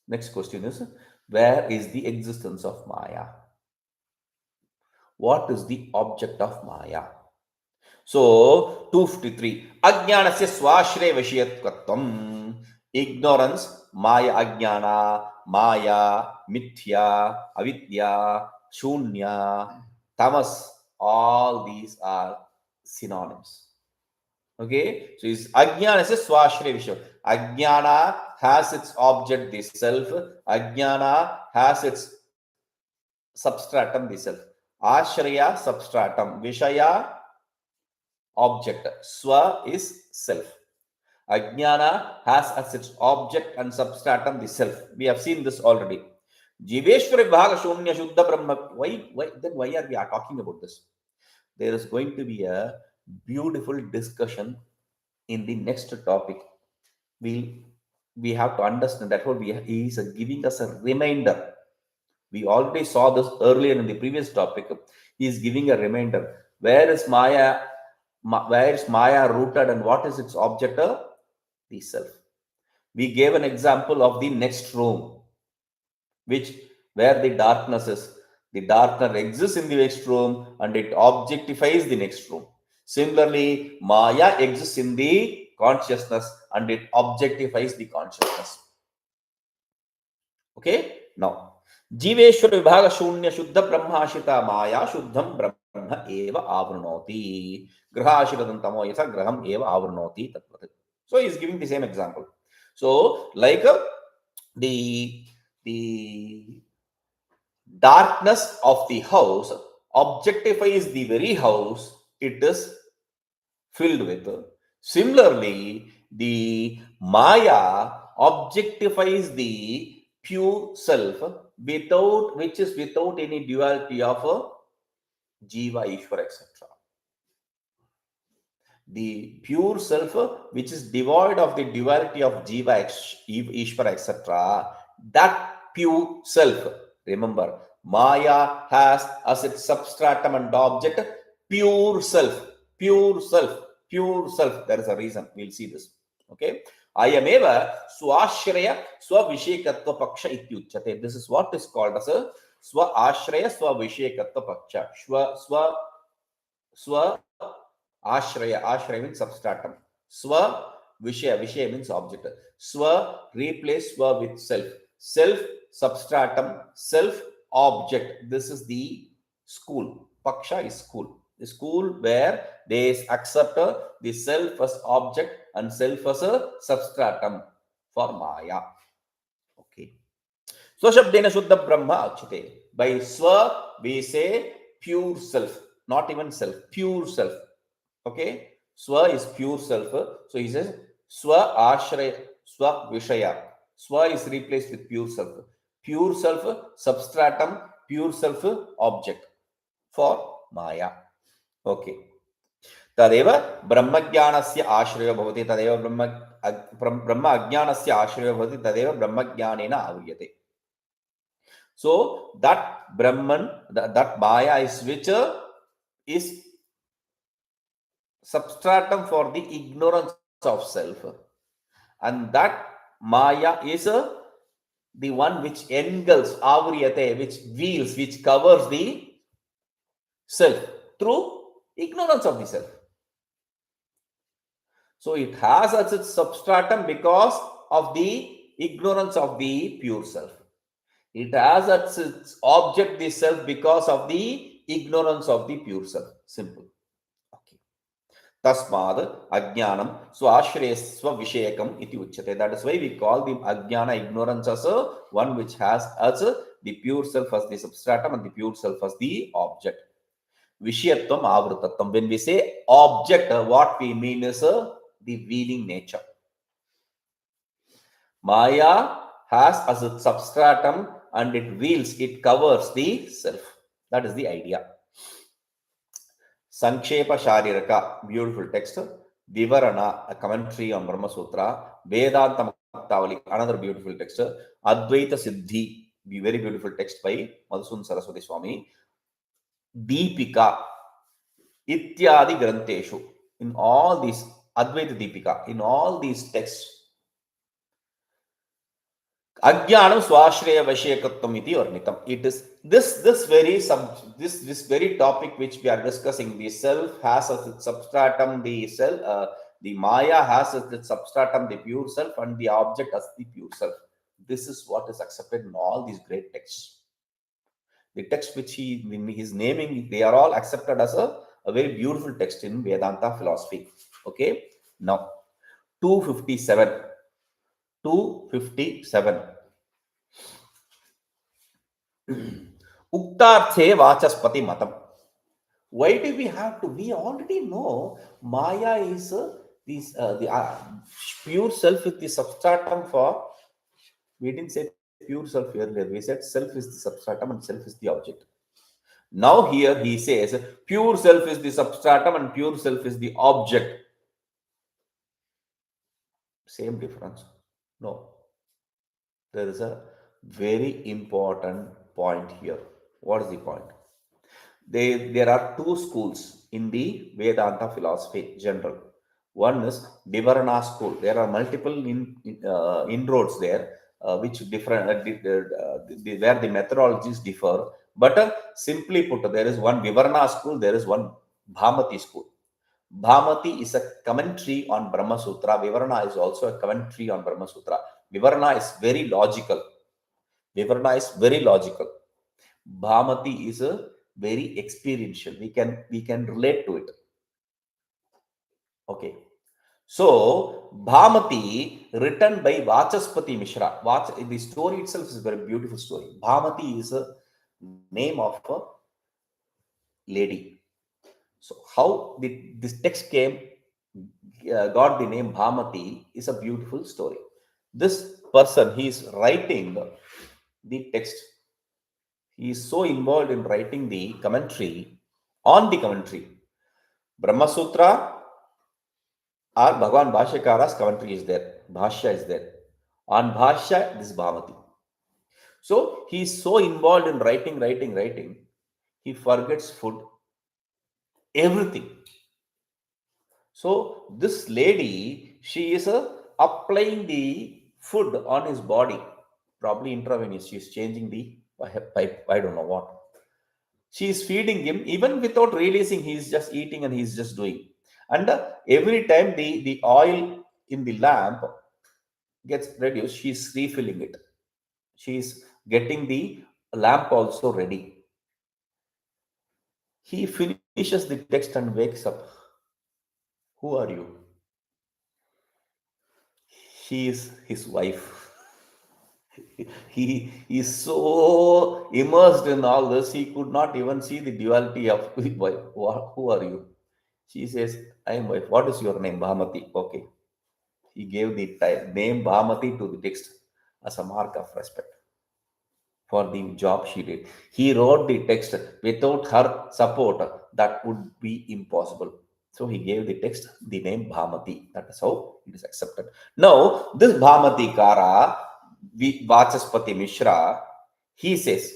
Next question is, where is the existence of Maya? What is the object of Maya? So, 253. Ajnanasya swashre vashiyatvatvam. Ignorance, Maya Ajnana, Maya, Mithya, Avidya, Shunya, Tamas. All these are synonyms. Okay, so is Ajnana is a swashre vishya. Ajnana has its object, the self. Ajnana has its substratum, the self. Ashraya, substratum. Vishaya, object. Swa is self. Ajnana has as its object and substratum the self. We have seen this already. Jiveshwara Bhaga Shunya Shuddha Brahma. Why are we talking about this? There is going to be a beautiful discussion in the next topic. We have to understand that what he is giving us a reminder. We already saw this earlier in the previous topic. He is giving a reminder. Where is Maya? Where is Maya rooted and what is its object? The self. We gave an example of the next room, where the darkness is. The darkness exists in the next room and it objectifies the next room. Similarly, Maya exists in the consciousness and it objectifies the consciousness. Okay, now Jiveshwar Vibhaga Shunya Shuddha Brahmashita Maya Shuddham Brahma Eva Avrunoti Grahashiradan Tamo Yatha Graham Eva Avrunoti Tatvat. So he is giving the same example. So, like the darkness of the house objectifies the very house it is filled with. Similarly, the Maya objectifies the pure self which is without any duality of Jiva, Ishvara, etc. The pure self which is devoid of the duality of Jiva, Ishvara, etc. That pure self, remember, Maya has as its substratum and object pure self, pure self, pure self. There is a reason. We'll see this. Okay. Ayameva swashraya swavishekatva paksha ityuchate. This is what is called as a swa ashraya swavishekatva paksha. Swa ashraya. Ashraya means substratum. Swa vishaya means object. Swa replace swa with self. Self substratum, self object. This is the school. Paksha is school. The school where they accept the self as object and self as a substratum for Maya. Okay. So Shabdena Shuddha Brahma Achite. By Swa we say pure self, not even self, pure self. Okay. Swa is pure self. So he says Swa Ashraya, Swa Vishaya. Swa is replaced with pure self. Pure self, substratum, pure self, object for Maya. Okay. तदेव ब्रह्मज्ञानस्य आश्रयो भवति तदेव ब्रह्म अज्ञानस्य आश्रयो भवति तदेव ब्रह्मज्ञानेन आव्रियते. So that Brahman, that Maya is which is substratum for the ignorance of self, and that Maya is the one which engulfs, avriyate, which veils, which covers the self through ignorance of the self. So it has as its substratum because of the ignorance of the pure self. It has as its object the self because of the ignorance of the pure self. Simple. Okay. Tasmad ajnanam swashreyasva vishayakam iti uchyate. That is why we call the ajnana, ignorance, as one which has as the pure self as the substratum and the pure self as the object. Vishayatvam avrutatvam. When we say object, what we mean is the wheeling nature. Maya has as its substratum and it veils, it covers the self. That is the idea. Sankshepa Shariraka, beautiful text. Vivarana, a commentary on Brahma Sutra. Vedanta Muktavali, another beautiful text. Advaita Siddhi, the very beautiful text by Madhusun Saraswati Swami. Deepika, Ityadi Granteshu. In all these, Advaita Deepika, in all these texts, Ajnanam swashreya vashekatvam iti varnitam. It is this very topic which we are discussing. The self has as its substratum the Maya has as its substratum the pure self, and the object as the pure self. This is what is accepted in all these great texts. The text which he is naming, they are all accepted as a very beautiful text in Vedanta philosophy. Okay, now 257. 257. Uktarthe Vachaspati Matam. Why do we have to? We already know Maya is the pure self is the substratum for. We didn't say pure self earlier. We said self is the substratum and self is the object. Now here he says pure self is the substratum and pure self is the object. Same difference? No. There is a very important point here. What is the point? There are two schools in the Vedanta philosophy general. One is Vivarana school. There are multiple inroads there, which different where the methodologies differ. But simply put, there is one Vivarana school. There is one Bhamati school. Bhamati is a commentary on Brahma Sutra. Vivarana is also a commentary on Brahma Sutra. Vivarana is very logical. Vivarana is very logical. Bhamati is a very experiential. We can relate to it. Okay. So Bhamati, written by Vachaspati Mishra. The story itself is a very beautiful story. Bhamati is a name of a lady. So how this text came, got the name Bhamati is a beautiful story. This person, he is writing the text. He is so involved in writing the commentary on the commentary. Brahma Sutra or Bhagavan Bhashyakara's commentary is there. Bhashya is there. On Bhashya, this Bhamati. So he is so involved in writing, he forgets food, everything. So this lady, she is applying the food on his body, probably intravenous. She is changing the pipe. I don't know what. She is feeding him even without realizing he is just eating and he is just doing. And every time the oil in the lamp gets reduced, she is refilling it. She is getting the lamp also ready. He finishes the text and wakes up. Who are you? She is his wife. He is so immersed in all this, he could not even see the duality of wife. Who are you? She says, I am wife. What is your name? Bhamati. Okay. He gave the name Bhamati to the text as a mark of respect for the job she did. He wrote the text. Without her support, that would be impossible. So he gave the text the name Bhamati. That is how it is accepted. Now, this Bhamati Kara, Vachaspati Mishra, he says,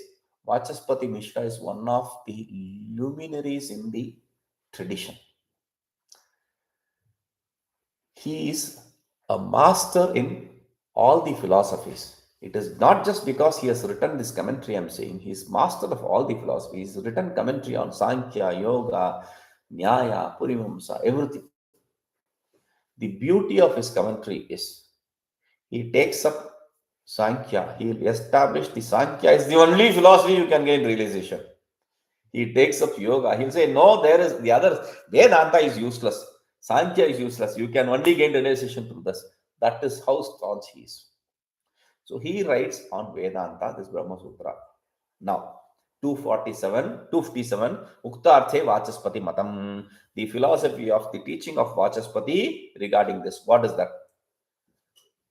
Vachaspati Mishra is one of the luminaries in the tradition. He is a master in all the philosophies. It is not just because he has written this commentary, I'm saying. He is master of all the philosophies. He's written commentary on Sankhya, Yoga, Nyaya, Purimamsa, everything. The beauty of his commentary is he takes up Sankhya. He will establish the Sankhya is the only philosophy you can gain realization. He takes up yoga. He'll say, no, there is the other. Vedanta is useless. Sankhya is useless. You can only gain realization through this. That is how staunch he is. So he writes on Vedanta, this Brahma Sutra. Now, 257, Uktarthe Vachaspati Matam. The philosophy of the teaching of Vachaspati regarding this. What is that?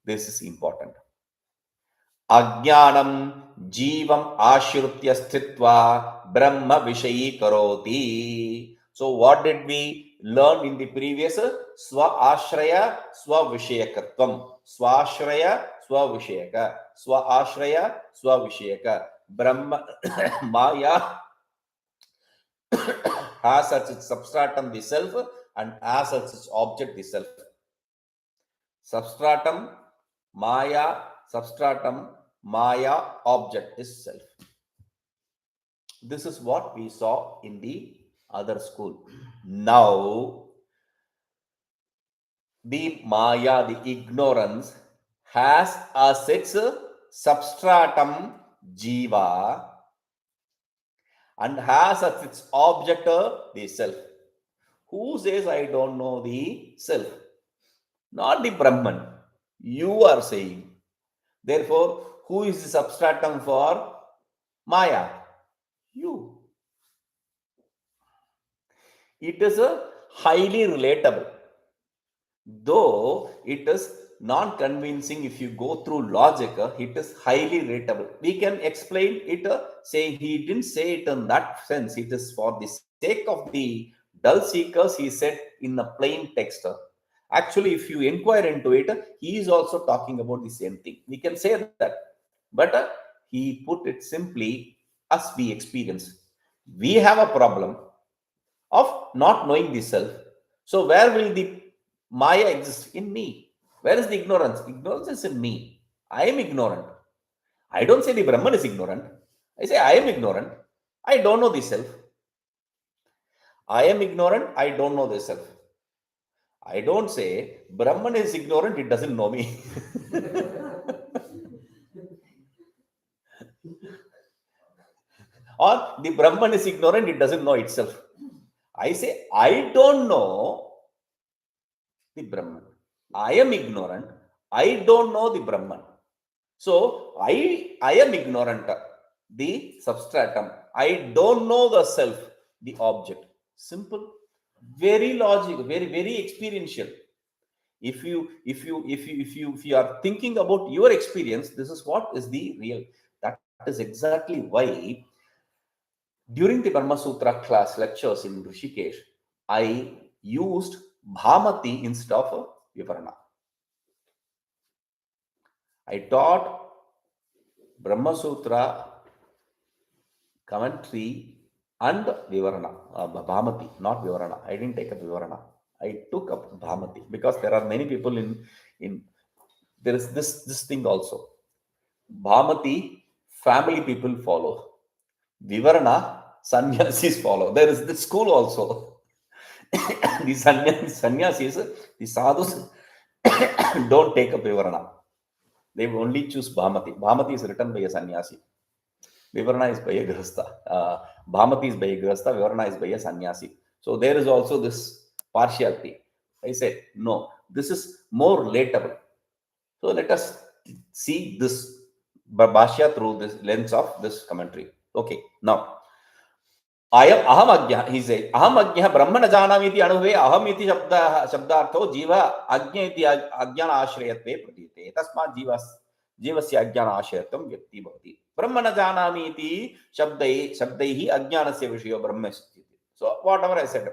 This is important. Ajnanam Jivam Ashritya Sthitva Brahma Vishayi Karoti. So, what did we learn in the previous? Swa Ashraya, Swa Vishayakatvam. Swashraya, Swa Vishayaka. Swa Ashraya, Swa Vishayaka. Brahma Maya has as its substratum the self and as its object the self. Substratum Maya, substratum Maya, object is self. This is what we saw in the other school. Now, the Maya, the ignorance, has as its substratum Jiva and has as its object the self. Who says I don't know the self? Not the Brahman. You are saying. Therefore, who is the substratum for Maya? You. It is a highly relatable, though it is non-convincing. If you go through logic, it is highly relatable. We can explain it, say he didn't say it in that sense. It is for the sake of the dull seekers, he said in a plain text. Actually, if you inquire into it, he is also talking about the same thing. We can say that, but he put it simply as we experience. We have a problem of not knowing the self. So, where will the Maya exist? In me. Where is the ignorance? Ignorance is in me. I am ignorant. I don't say the Brahman is ignorant. I say I am ignorant. I don't know the self. I am ignorant. I don't know the self. I don't say Brahman is ignorant. It doesn't know me. Or the Brahman is ignorant. It doesn't know itself. I say I don't know the Brahman. I am ignorant. I don't know the Brahman. So I am ignorant, the substratum. I don't know the self, the object. Simple, very logical, very experiential. If you are thinking about your experience, this is what is the real. That is exactly why during the Brahma Sutra class lectures in Rishikesh, I used Bhamati instead of Vivarana. I taught Brahma Sutra commentary and Vivarana, Bhamati, not Vivarana. I didn't take up Vivarana. I took up Bhamati because there are many people in there is this thing also. Bhamati, family people follow. Vivarana, sannyasis follow. There is this school also. The sannyasis, the sadhus don't take up Vivarana. They only choose Bhamati. Bhamati is written by a sannyasi. Vivarana is by a grihastha. Bhamati is by a grihastha. Vivarana is by a sannyasi. So there is also this partiality. I said, no, this is more relatable. So let us see this Bhashya through this lens of this commentary. Okay, now aham agya, he says, aham agya brahmana janami iti anuve aham iti shabdartho jiva agya iti ajnana ashrayatve pratite. Tasmat जीवस्य अज्ञान आश्रयत्वं व्यक्ति भवति. ब्रह्म न जानामि इति शब्दैः अज्ञानस्य विषयो ब्रह्म अस्ति. So whatever I said,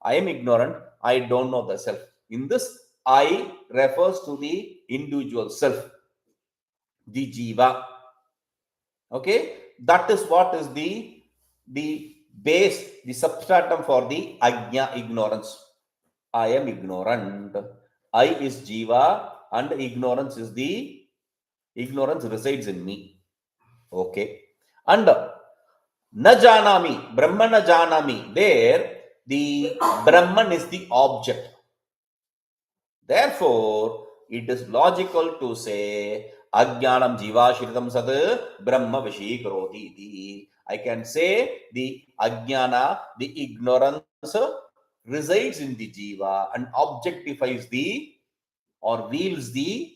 I am ignorant, I don't know the self. In this, I refers to the individual self, the jiva. Okay, that is what is the base, the substratum for the ajna, ignorance. I am ignorant. I is jiva and ignorance is the ignorance resides in me. Okay. And na janami, Brahman na janami, there the Brahman is the object. Therefore, it is logical to say Ajnanam Jivashritam Sad Brahma Vishi Karoti iti. I can say the Ajnana, the ignorance resides in the Jiva and objectifies the or wields the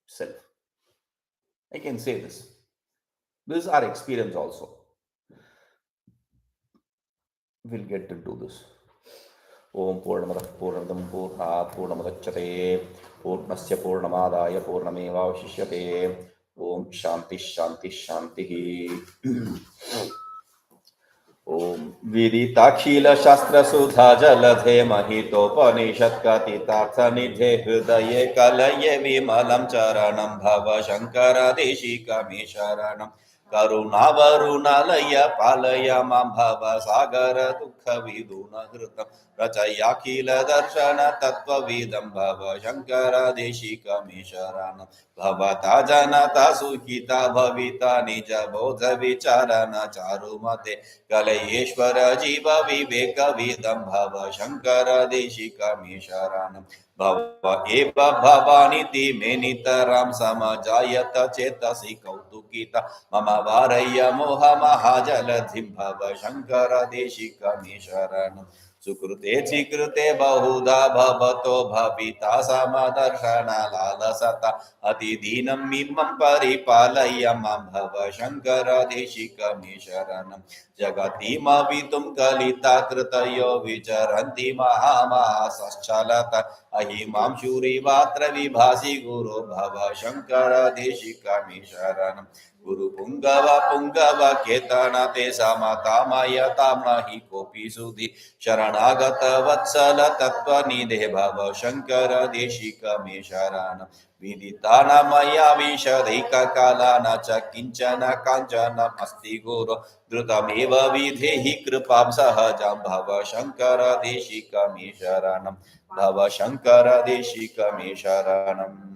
self. I can say this. This is our experience also. We'll get into this. Om Purnamadah Purnamidam Purnat Purnamudachyate Purnasya Purnamādāya Purnamevavashishyate Om Shanti शांति शांति। ओम विदिताखिल शास्त्र सुधा जलधे महितोपनिषत् कथितार्थ निधे हृदये कलये विमलं चरणं भव शंकर देशिकमे शरणं। करुणावरुणालय पालय मां भव सागर दुःख विदुन हृतं रचयाखिल दर्शन तत्त्वविदं भव शंकर देशिकमे शरणं। भवता जनता सुखिता भविता निज बोध विचारण चारुमते कलयेश्वर जीव विवेक विदं भव शंकर देशिकमे शरणं। भव एव भवानिति मे नितरां समजायत चेतसि कौतुकिता मम वारय्य मोह महाजलधिं भव शंकर देशिकमे शरणं। सुकृते चिकृते बहुधा भवतो भविता समदर्शनलालसता अतिदीनं मिमं परिपालय मां भव शंकर देशिकमे शरणं। जगतीमवितुं कलिता कृतयो विचरन्ति महामासश्चलता अहिमां शूरिवात्र विभासि गुरो भव शंकर देशिकमे शरणं। गुरुपुङ्गव पुङ्गव केतन ते समतामयतां नहि कोऽपि सुधि शरणागत वत्सल तत्त्वनिधे भव शंकर देशिकमे शरणं। विदिताना मया विशदैककालान च किञ्चन काञ्चनमस्ति गुरो द्रुतमेव विधेहि कृपां सहजां भव शंकर देशिकमे शरणं। भव शंकर देशिकमे शरणम्।